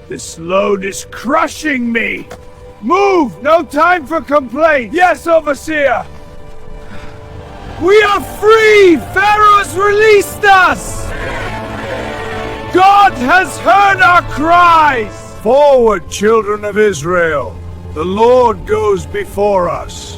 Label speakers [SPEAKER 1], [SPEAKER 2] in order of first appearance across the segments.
[SPEAKER 1] This load is crushing me! Move! No time for complaint! Yes, Overseer! We are free! Pharaoh has released us! God has heard our cries! Forward, children of Israel! The Lord goes before us.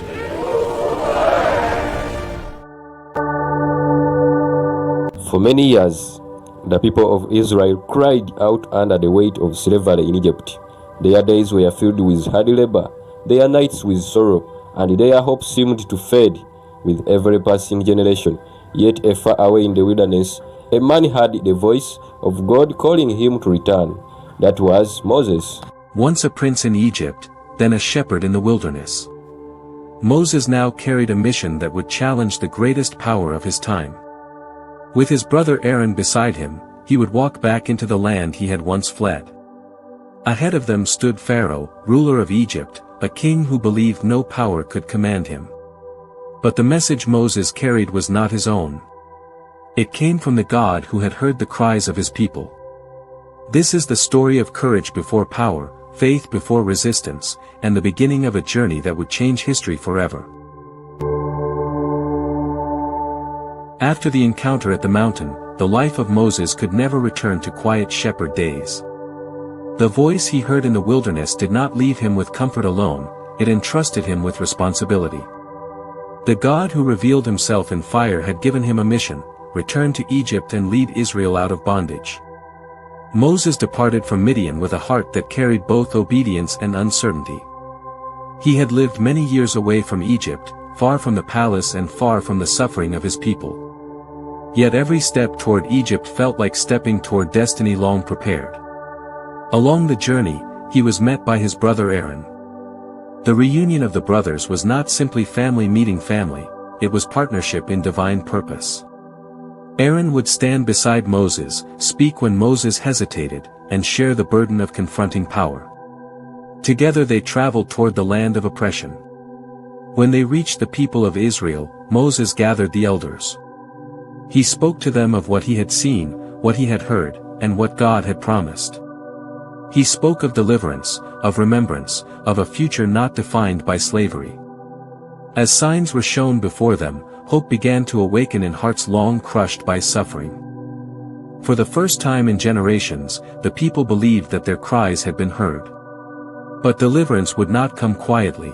[SPEAKER 2] For many years, the people of Israel cried out under the weight of slavery in Egypt. Their days were filled with hard labor, their nights with sorrow, and their hope seemed to fade with every passing generation. Yet far away in the wilderness, a man heard the voice of God calling him to return. That was Moses.
[SPEAKER 3] Once a prince in Egypt, then a shepherd in the wilderness. Moses now carried a mission that would challenge the greatest power of his time. With his brother Aaron beside him, he would walk back into the land he had once fled. Ahead of them stood Pharaoh, ruler of Egypt, a king who believed no power could command him. But the message Moses carried was not his own. It came from the God who had heard the cries of his people. This is the story of courage before power, faith before resistance, and the beginning of a journey that would change history forever. After the encounter at the mountain, the life of Moses could never return to quiet shepherd days. The voice he heard in the wilderness did not leave him with comfort alone, it entrusted him with responsibility. The God who revealed himself in fire had given him a mission: return to Egypt and lead Israel out of bondage. Moses departed from Midian with a heart that carried both obedience and uncertainty. He had lived many years away from Egypt, far from the palace and far from the suffering of his people. Yet every step toward Egypt felt like stepping toward destiny long prepared. Along the journey, he was met by his brother Aaron. The reunion of the brothers was not simply family meeting family, it was partnership in divine purpose. Aaron would stand beside Moses, speak when Moses hesitated, and share the burden of confronting power. Together they traveled toward the land of oppression. When they reached the people of Israel, Moses gathered the elders. He spoke to them of what he had seen, what he had heard, and what God had promised. He spoke of deliverance, of remembrance, of a future not defined by slavery. As signs were shown before them, hope began to awaken in hearts long crushed by suffering. For the first time in generations, the people believed that their cries had been heard. But deliverance would not come quietly.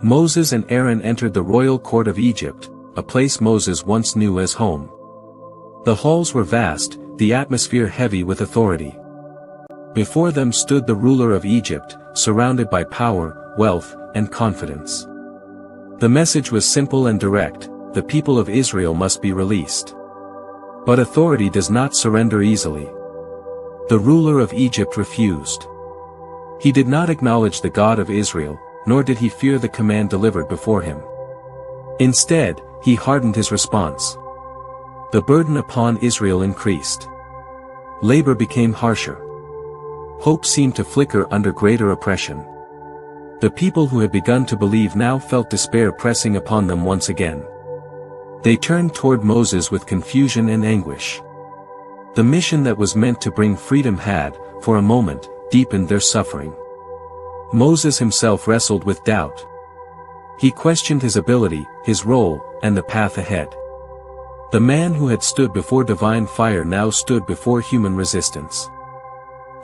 [SPEAKER 3] Moses and Aaron entered the royal court of Egypt, a place Moses once knew as home. The halls were vast, the atmosphere heavy with authority. Before them stood the ruler of Egypt, surrounded by power, wealth, and confidence. The message was simple and direct: the people of Israel must be released. But authority does not surrender easily. The ruler of Egypt refused. He did not acknowledge the God of Israel, nor did he fear the command delivered before him. Instead, he hardened his response. The burden upon Israel increased. Labor became harsher. Hope seemed to flicker under greater oppression. The people who had begun to believe now felt despair pressing upon them once again. They turned toward Moses with confusion and anguish. The mission that was meant to bring freedom had, for a moment, deepened their suffering. Moses himself wrestled with doubt. He questioned his ability, his role, and the path ahead. The man who had stood before divine fire now stood before human resistance.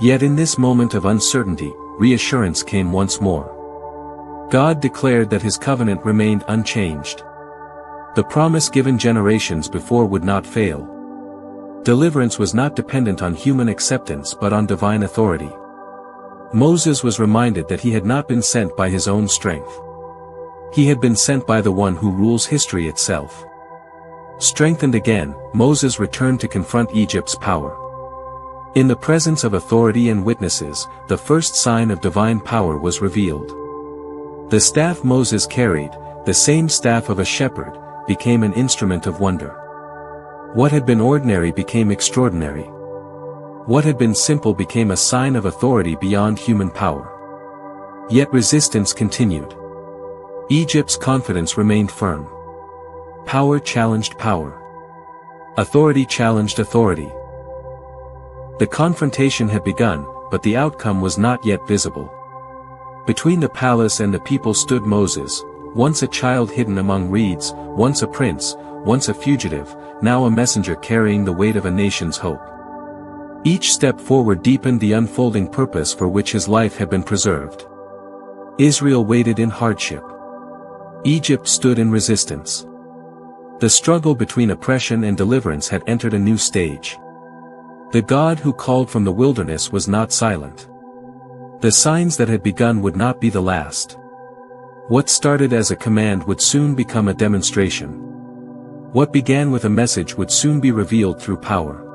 [SPEAKER 3] Yet in this moment of uncertainty, reassurance came once more. God declared that his covenant remained unchanged. The promise given generations before would not fail. Deliverance was not dependent on human acceptance but on divine authority. Moses was reminded that he had not been sent by his own strength. He had been sent by the one who rules history itself. Strengthened again, Moses returned to confront Egypt's power. In the presence of authority and witnesses, the first sign of divine power was revealed. The staff Moses carried, the same staff of a shepherd, became an instrument of wonder. What had been ordinary became extraordinary. What had been simple became a sign of authority beyond human power. Yet resistance continued. Egypt's confidence remained firm. Power challenged power. Authority challenged authority. The confrontation had begun, but the outcome was not yet visible. Between the palace and the people stood Moses, once a child hidden among reeds, once a prince, once a fugitive, now a messenger carrying the weight of a nation's hope. Each step forward deepened the unfolding purpose for which his life had been preserved. Israel waited in hardship. Egypt stood in resistance. The struggle between oppression and deliverance had entered a new stage. The God who called from the wilderness was not silent. The signs that had begun would not be the last. What started as a command would soon become a demonstration. What began with a message would soon be revealed through power.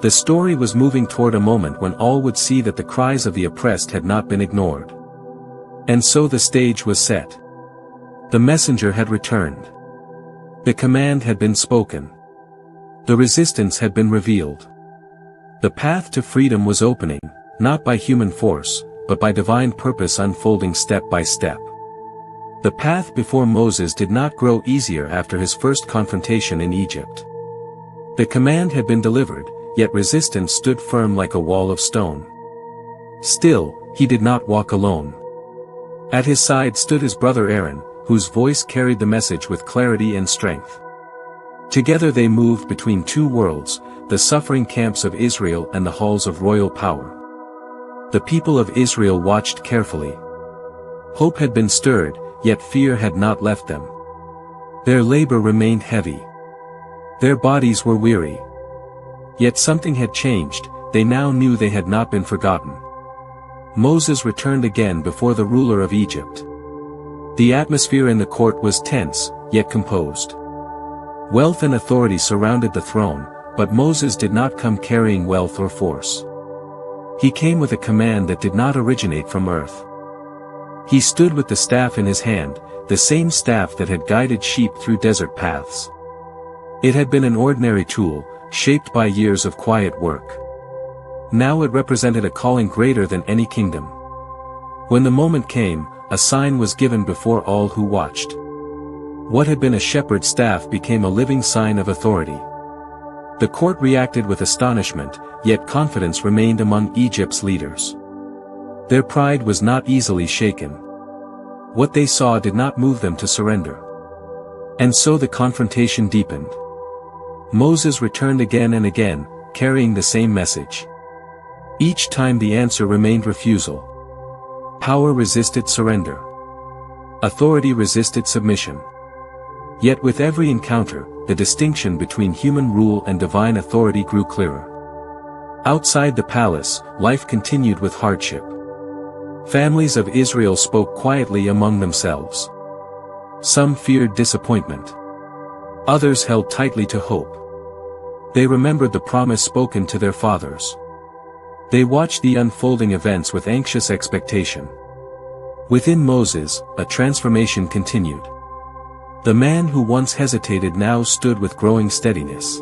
[SPEAKER 3] The story was moving toward a moment when all would see that the cries of the oppressed had not been ignored. And so the stage was set. The messenger had returned. The command had been spoken. The resistance had been revealed. The path to freedom was opening, not by human force, but by divine purpose unfolding step by step. The path before Moses did not grow easier after his first confrontation in Egypt. The command had been delivered, yet resistance stood firm like a wall of stone. Still, he did not walk alone. At his side stood his brother Aaron, whose voice carried the message with clarity and strength. Together they moved between two worlds, the suffering camps of Israel and the halls of royal power. The people of Israel watched carefully. Hope had been stirred, yet fear had not left them. Their labor remained heavy. Their bodies were weary. Yet something had changed, they now knew they had not been forgotten. Moses returned again before the ruler of Egypt. The atmosphere in the court was tense, yet composed. Wealth and authority surrounded the throne, but Moses did not come carrying wealth or force. He came with a command that did not originate from earth. He stood with the staff in his hand, the same staff that had guided sheep through desert paths. It had been an ordinary tool, shaped by years of quiet work. Now it represented a calling greater than any kingdom. When the moment came, a sign was given before all who watched. What had been a shepherd's staff became a living sign of authority. The court reacted with astonishment, yet confidence remained among Egypt's leaders. Their pride was not easily shaken. What they saw did not move them to surrender. And so the confrontation deepened. Moses returned again and again, carrying the same message. Each time the answer remained refusal. Power resisted surrender. Authority resisted submission. Yet with every encounter, the distinction between human rule and divine authority grew clearer. Outside the palace, life continued with hardship. Families of Israel spoke quietly among themselves. Some feared disappointment. Others held tightly to hope. They remembered the promise spoken to their fathers. They watched the unfolding events with anxious expectation. Within Moses, a transformation continued. The man who once hesitated now stood with growing steadiness.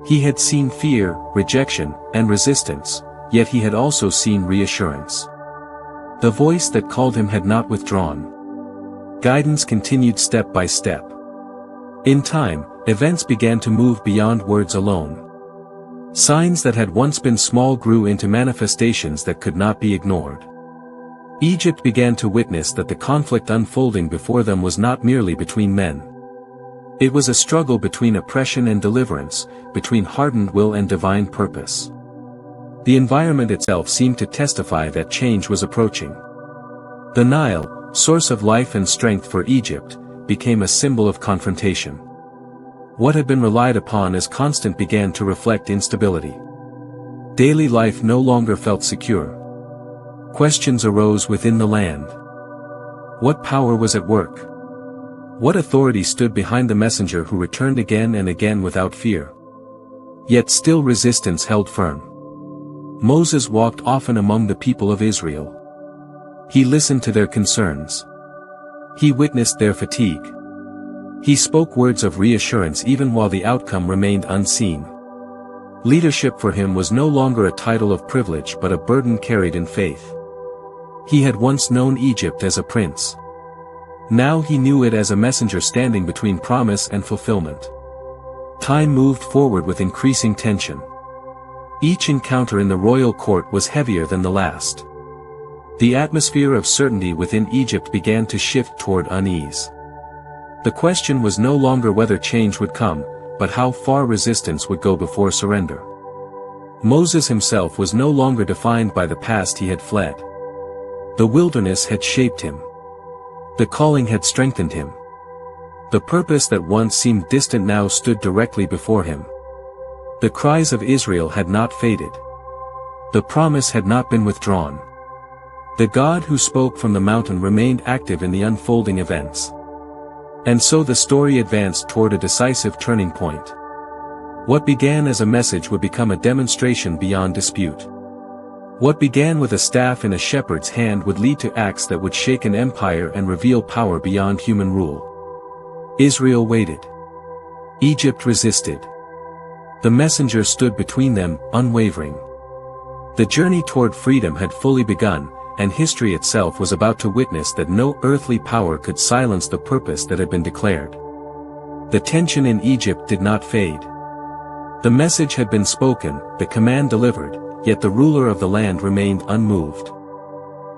[SPEAKER 3] He had seen fear, rejection, and resistance, yet he had also seen reassurance. The voice that called him had not withdrawn. Guidance continued step by step. In time, events began to move beyond words alone. Signs that had once been small grew into manifestations that could not be ignored. Egypt began to witness that the conflict unfolding before them was not merely between men. It was a struggle between oppression and deliverance, between hardened will and divine purpose. The environment itself seemed to testify that change was approaching. The Nile, source of life and strength for Egypt, became a symbol of confrontation. What had been relied upon as constant began to reflect instability. Daily life no longer felt secure. Questions arose within the land. What power was at work? What authority stood behind the messenger who returned again and again without fear? Yet still resistance held firm. Moses walked often among the people of Israel. He listened to their concerns. He witnessed their fatigue. He spoke words of reassurance even while the outcome remained unseen. Leadership for him was no longer a title of privilege but a burden carried in faith. He had once known Egypt as a prince. Now he knew it as a messenger standing between promise and fulfillment. Time moved forward with increasing tension. Each encounter in the royal court was heavier than the last. The atmosphere of certainty within Egypt began to shift toward unease. The question was no longer whether change would come, but how far resistance would go before surrender. Moses himself was no longer defined by the past he had fled. The wilderness had shaped him. The calling had strengthened him. The purpose that once seemed distant now stood directly before him. The cries of Israel had not faded. The promise had not been withdrawn. The God who spoke from the mountain remained active in the unfolding events. And so the story advanced toward a decisive turning point. What began as a message would become a demonstration beyond dispute. What began with a staff in a shepherd's hand would lead to acts that would shake an empire and reveal power beyond human rule. Israel waited. Egypt resisted. The messenger stood between them, unwavering. The journey toward freedom had fully begun, and history itself was about to witness that no earthly power could silence the purpose that had been declared. The tension in Egypt did not fade. The message had been spoken, the command delivered, yet the ruler of the land remained unmoved.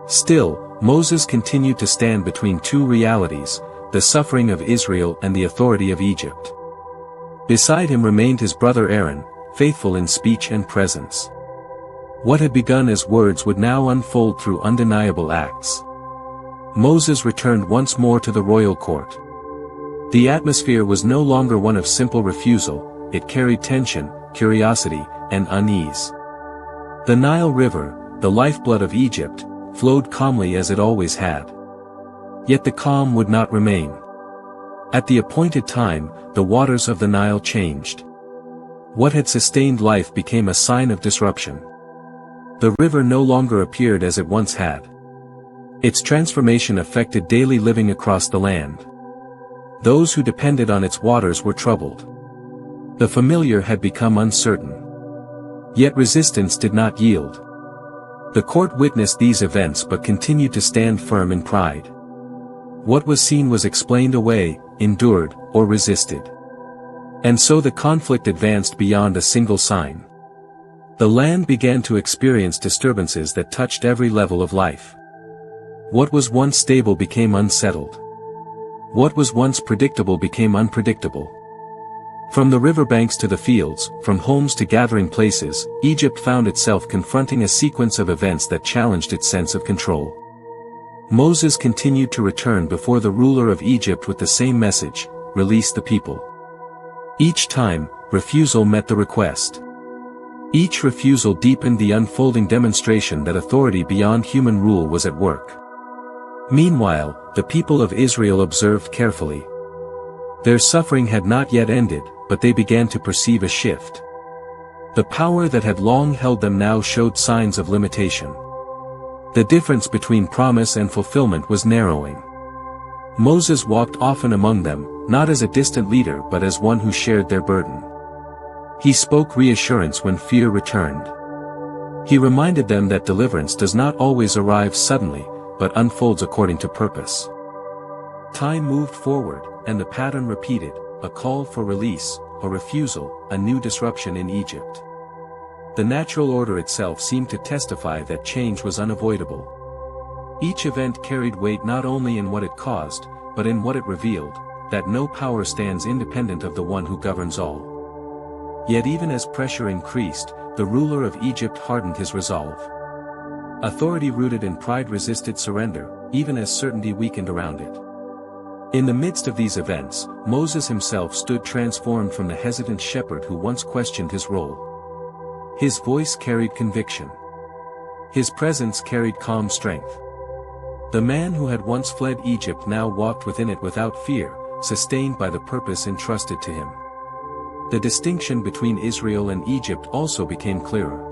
[SPEAKER 3] Still, Moses continued to stand between two realities, the suffering of Israel and the authority of Egypt. Beside him remained his brother Aaron, faithful in speech and presence. What had begun as words would now unfold through undeniable acts. Moses returned once more to the royal court. The atmosphere was no longer one of simple refusal, it carried tension, curiosity, and unease. The Nile River, the lifeblood of Egypt, flowed calmly as it always had. Yet the calm would not remain. At the appointed time, the waters of the Nile changed. What had sustained life became a sign of disruption. The river no longer appeared as it once had. Its transformation affected daily living across the land. Those who depended on its waters were troubled. The familiar had become uncertain. Yet resistance did not yield. The court witnessed these events but continued to stand firm in pride. What was seen was explained away, endured, or resisted. And so the conflict advanced beyond a single sign. The land began to experience disturbances that touched every level of life. What was once stable became unsettled. What was once predictable became unpredictable. From the riverbanks to the fields, from homes to gathering places, Egypt found itself confronting a sequence of events that challenged its sense of control. Moses continued to return before the ruler of Egypt with the same message: release the people. Each time, refusal met the request. Each refusal deepened the unfolding demonstration that authority beyond human rule was at work. Meanwhile, the people of Israel observed carefully. Their suffering had not yet ended, but they began to perceive a shift. The power that had long held them now showed signs of limitation. The difference between promise and fulfillment was narrowing. Moses walked often among them, not as a distant leader but as one who shared their burden. He spoke reassurance when fear returned. He reminded them that deliverance does not always arrive suddenly, but unfolds according to purpose. Time moved forward, and the pattern repeated: a call for release, a refusal, a new disruption in Egypt. The natural order itself seemed to testify that change was unavoidable. Each event carried weight not only in what it caused, but in what it revealed, that no power stands independent of the one who governs all. Yet even as pressure increased, the ruler of Egypt hardened his resolve. Authority rooted in pride resisted surrender, even as certainty weakened around it. In the midst of these events, Moses himself stood transformed from the hesitant shepherd who once questioned his role. His voice carried conviction. His presence carried calm strength. The man who had once fled Egypt now walked within it without fear, sustained by the purpose entrusted to him. The distinction between Israel and Egypt also became clearer.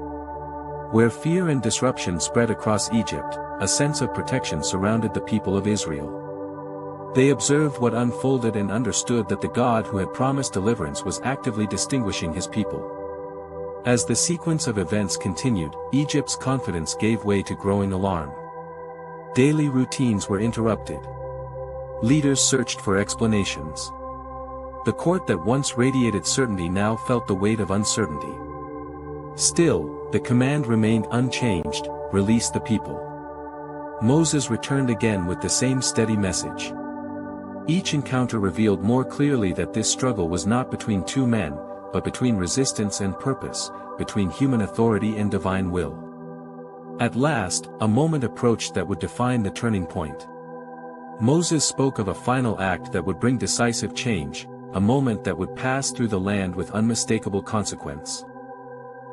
[SPEAKER 3] Where fear and disruption spread across Egypt, a sense of protection surrounded the people of Israel. They observed what unfolded and understood that the God who had promised deliverance was actively distinguishing his people. As the sequence of events continued, Egypt's confidence gave way to growing alarm. Daily routines were interrupted. Leaders searched for explanations. The court that once radiated certainty now felt the weight of uncertainty. Still, the command remained unchanged: release the people. Moses returned again with the same steady message. Each encounter revealed more clearly that this struggle was not between two men, but between resistance and purpose, between human authority and divine will. At last, a moment approached that would define the turning point. Moses spoke of a final act that would bring decisive change, a moment that would pass through the land with unmistakable consequence.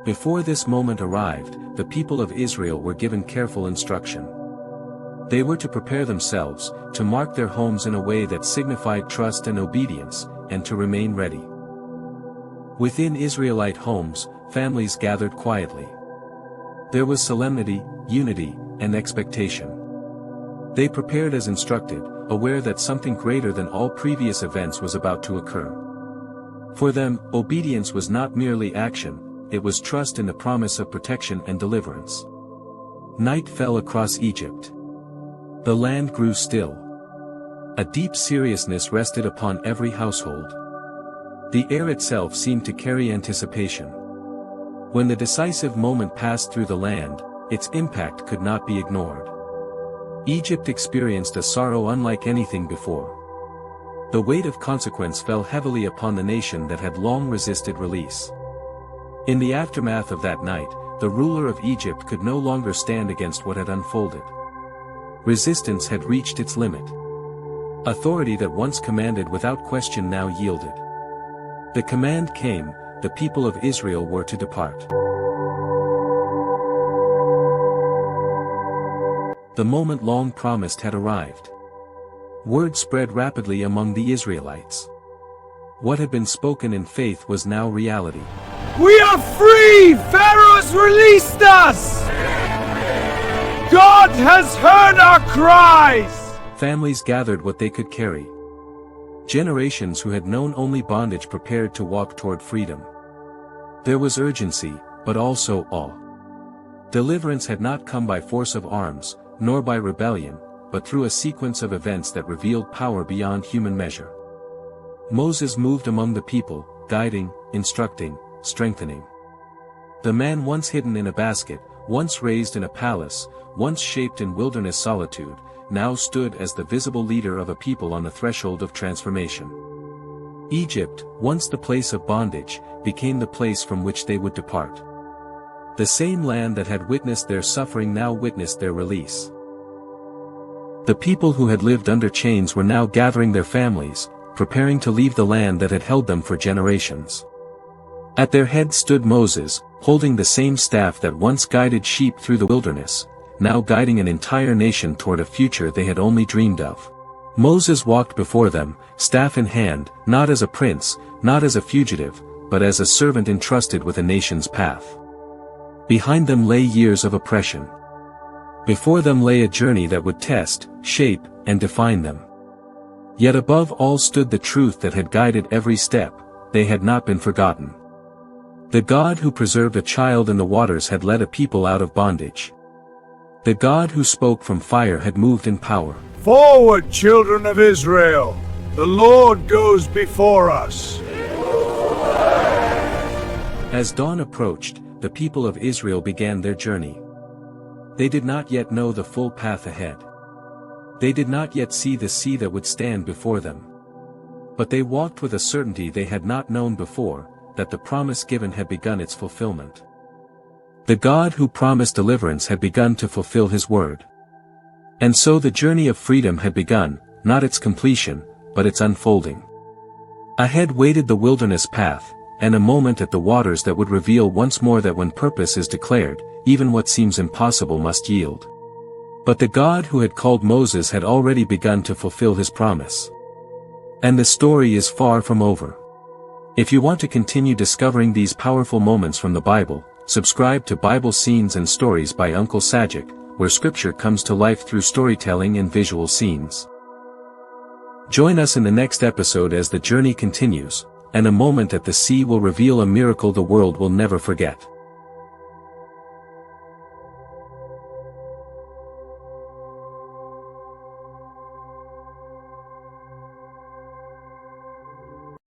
[SPEAKER 3] Before this moment arrived, the people of Israel were given careful instruction. They were to prepare themselves, to mark their homes in a way that signified trust and obedience, and to remain ready. Within Israelite homes, families gathered quietly. There was solemnity, unity, and expectation. They prepared as instructed, aware that something greater than all previous events was about to occur. For them, obedience was not merely action, it was trust in the promise of protection and deliverance. Night fell across Egypt. The land grew still. A deep seriousness rested upon every household. The air itself seemed to carry anticipation. When the decisive moment passed through the land, its impact could not be ignored. Egypt experienced a sorrow unlike anything before. The weight of consequence fell heavily upon the nation that had long resisted release. In the aftermath of that night, the ruler of Egypt could no longer stand against what had unfolded. Resistance had reached its limit. Authority that once commanded without question now yielded. The command came: the people of Israel were to depart. The moment long promised had arrived. Word spread rapidly among the Israelites. What had been spoken in faith was now reality.
[SPEAKER 1] We are free! Pharaoh has released us! God has heard our cries!
[SPEAKER 3] Families gathered what they could carry. Generations who had known only bondage prepared to walk toward freedom. There was urgency, but also awe. Deliverance had not come by force of arms, nor by rebellion, but through a sequence of events that revealed power beyond human measure. Moses moved among the people, guiding, instructing, strengthening. The man once hidden in a basket, once raised in a palace, once shaped in wilderness solitude, now stood as the visible leader of a people on the threshold of transformation. Egypt, once the place of bondage, became the place from which they would depart. The same land that had witnessed their suffering now witnessed their release. The people who had lived under chains were now gathering their families, preparing to leave the land that had held them for generations. At their head stood Moses, holding the same staff that once guided sheep through the wilderness, now guiding an entire nation toward a future they had only dreamed of. Moses walked before them, staff in hand, not as a prince, not as a fugitive, but as a servant entrusted with a nation's path. Behind them lay years of oppression. Before them lay a journey that would test, shape, and define them. Yet above all stood the truth that had guided every step: they had not been forgotten. The God who preserved a child in the waters had led a people out of bondage. The God who spoke from fire had moved in power.
[SPEAKER 1] Forward, children of Israel! The Lord goes before us!
[SPEAKER 3] As dawn approached, the people of Israel began their journey. They did not yet know the full path ahead. They did not yet see the sea that would stand before them. But they walked with a certainty they had not known before, that the promise given had begun its fulfillment. The God who promised deliverance had begun to fulfill his word. And so the journey of freedom had begun, not its completion, but its unfolding. Ahead waited the wilderness path, and a moment at the waters that would reveal once more that when purpose is declared, even what seems impossible must yield. But the God who had called Moses had already begun to fulfill his promise. And the story is far from over. If you want to continue discovering these powerful moments from the Bible, subscribe to Bible Scenes and Stories by Uncle SAGC, where scripture comes to life through storytelling and visual scenes. Join us in the next episode as the journey continues, and a moment at the sea will reveal a miracle the world will never forget.